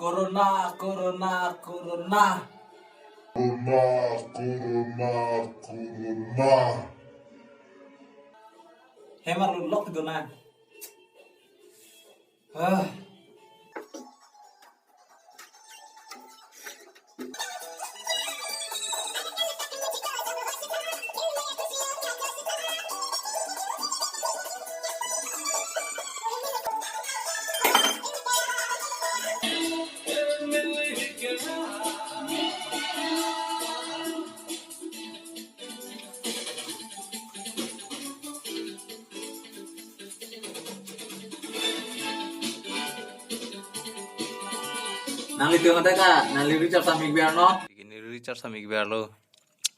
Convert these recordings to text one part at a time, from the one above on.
Corona, corona, corona. Corona. Hemar lock dona. Ah. Nang litung kata ka, nang recharge samik biar no. Ini recharge samik biar lo.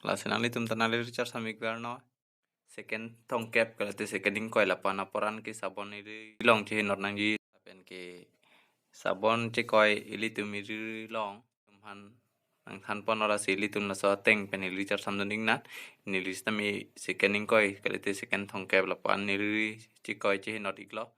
Lasin nang litum tan recharge samik biar no. Second thong cap kalau tu seconding koi lapan aporan ke sabon ini long cih not nang ji. Apen ke sabon cih koi ili tu miri long. Tumhan nang than pon ora sili tum na so teng pen ili recharge sam ding nat. Ini list mi seconding koi kalau tu second thong cap lapan niri cih koi cih not iklo.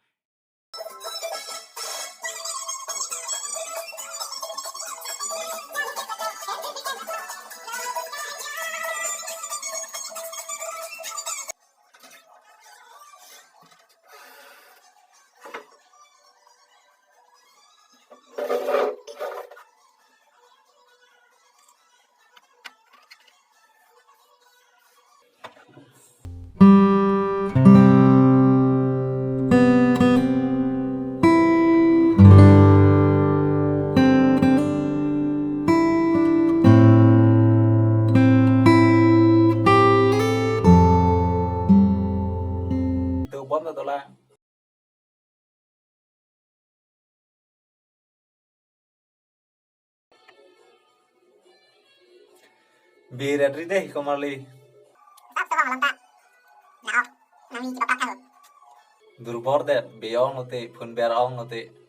Từ bom ra la. Biar deh kemali. Durbor deh, beyond note, pun biar ong note.